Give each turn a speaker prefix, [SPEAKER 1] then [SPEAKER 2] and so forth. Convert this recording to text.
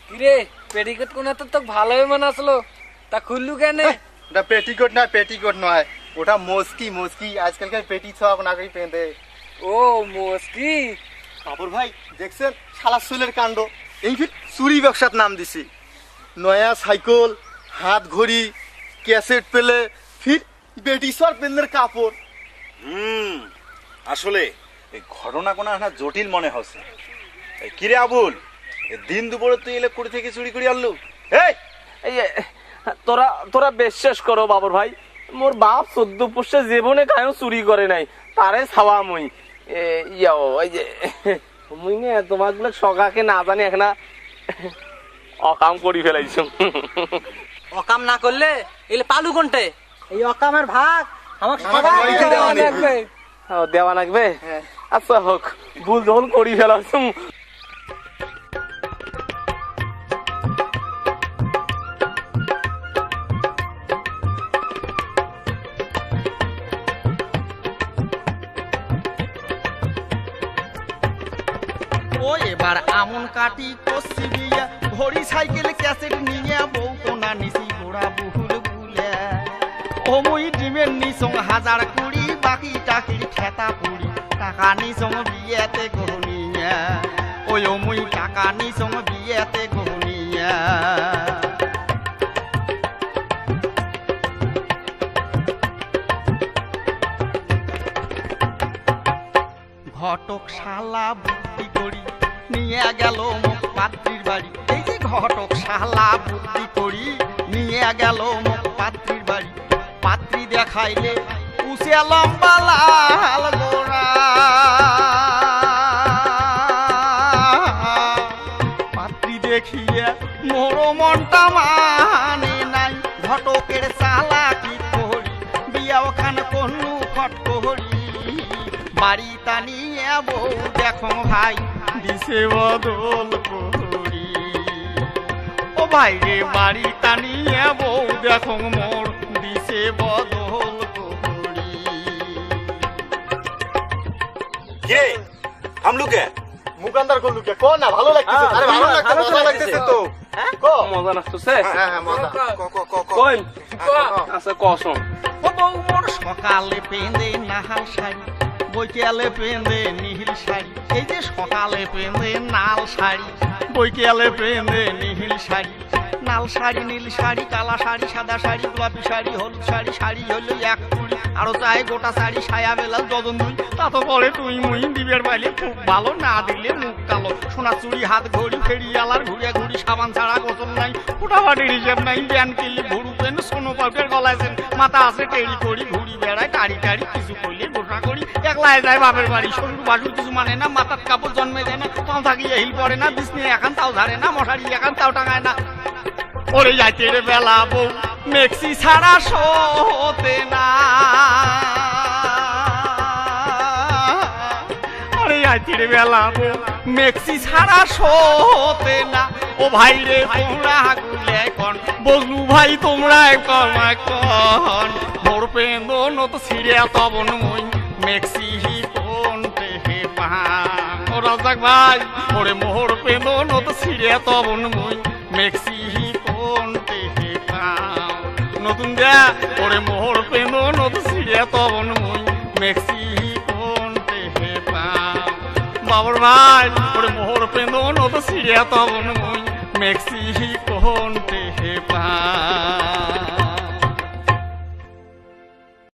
[SPEAKER 1] কিরে পেটিকোট কোনা তো ভালোই মানাসলো, তা খুললু কেন?
[SPEAKER 2] ওটা পেটিকোট না, পেটিকোট নয়, ওটা মস্কি। মস্কি আজকালকার পেটি সব নাগরিক পেঁধে।
[SPEAKER 1] ও মস্কি।
[SPEAKER 2] বাবুর ভাই দেখছেন শালা সুলের কাণ্ড, এই ফির চুরি ব্যবসার নাম দিছি। নয়া সাইকেল, হাত ঘড়ি, ক্যাসেট পেলে, ফির বেটি সর পেন্দের কাপড়।
[SPEAKER 3] আসলে এই ঘটনা কোনো একটা জটিল মনে হচ্ছে। কিরে আবুল, দিন দুপুরে তুই কুড়ি থেকে চুরি করে আনলু?
[SPEAKER 4] এই তোরা তোরা বিশ্বাস করো বাবুর ভাই, মোর বাপ 14 পুষে জীবনে কায়ও চুরি করে নাই, তারে ছাওয়া মুই ওই যে মুই নে তোমাগুলো সকাকে না জানি এখন অকাম করি ফেলাইছো।
[SPEAKER 1] অকাম না করলে এলে পালু কোনটে? এই অকামের ভাগ আমার
[SPEAKER 4] দেওয়া লাগবে। আচ্ছা হোক, ভুল যখন করি ফেলাছো।
[SPEAKER 5] ও এবার আমন কাটি কষি বিয়া, ঘড়ি সাইকেল ক্যাসেট নিয়ে বউ কোনা নিছি গোড়া বহুল বুলে। ও মুই ডিমের নিসং 1020, বাকি টাকির ঠেতা পুরি, টাকা নিসং বিয়েতে গহনিয়া। ওই ও মুই টাকা নিসং বিয়েতে গহনিয়া। ঘটক শালা বুদ্ধি করি নিয়ে গেল মুখ পাত্রীর বাড়ি। এই যে ঘটক শালা বুদ্ধি করি নিয়ে গেল মুখ পাত্রীর বাড়ি। পাত্রী দেখাইলে উসে লম্বা লাল গোড়া, পাত্রী দেখিয়ে মোর মনটা মানে নাই। ঘটকের শালা কি করি বিয়া ওখানে কোনো ফট করি। বাড়ি টানিয়ে বউ দেখো ভাই দিছে বদল করি। ও ভাই রে বাড়ি টানিয়ে বউ দেখো মোর দিছে বদল করি।
[SPEAKER 3] কে আমলুকে
[SPEAKER 2] মুকান্দার করলু কে? কো না, ভালো লাগতেছে। আরে ভালো লাগতেছে, মজা লাগতেছে তো। কো
[SPEAKER 4] মজা লাগতেছে?
[SPEAKER 2] হ্যাঁ হ্যাঁ মজা।
[SPEAKER 4] কই আচ্ছা কসম।
[SPEAKER 5] ও বউ মোর সকালে পেঁদে নাহাল শাড়ি, বৈকালে পেঁদে নীল শাড়ি। এই যে সকালে পেঁদে নাল শাড়ি, বৈকালে পেঁদে নীল শাড়ি। নাল শাড়ি, নীল শাড়ি, কালা শাড়ি, সাদা শাড়ি, গোলাপি শাড়ি, হলুদ শাড়ি। শাড়ি হলো এক কুড়ি, আরো চাই গোটা শাড়ি, সায়া বেলাল ডজন দুই। তা তো পরে তুই মুই দিবের বাইলে খুব ভালো, না দিলে মুখ কালো। সোনা চুড়ি, হাত ঘড়ি, ফেরিয়ালার ঘুরিয়া ঘুরি, সাবান ছাড়া গোসল নাই, ফুটাফাটির হিসেব নাই। ব্যান কিনলি ভুরু পেন, সোনো পাউডার গলাইছেন, মাথা আছে টেরি করি, ঘুরি বেড়ায় টাড়ি টাড়ি, কিছু করলে গোটা করি। একলাই যায় বাপের বাড়ি, শ্বশুর বাসুর কিছু মানে না, মাথার কাপড় জন্মে দেয় না, পাও থাকিয়ে হিল পড়ে না, বিছনে এখন তাও ধারে না, মশারি এখন তাও টাঙায় না। ওরে যাইতে রে বেলা বউ মেক্সি ছাড়া শোতে না। ওরে যাইতে রে বেলা বউ মেক্সি ছাড়া শোতে না। ও ভাই রে তোমরা গুলে কন, বজলু ভাই তোমরা কন কন। মোর পেন্দো নত ছিড়ে তবন মই মেক্সি কোনতে হে পান। ও রাজাক ভাই ওরে মোর পেন্দো নত ছিড়ে তবন মই মেক্সি কোনতে হে পান। নতুন দেয়া ওরে মোর পেন্দো নত ছিড়ে তবন মই মেক্সি কোনতে হে পান। বাবর ভাই ওরে মোর পেন্দো নত ছিড়ে তবন মই মেক্সি কোনতে হে পান।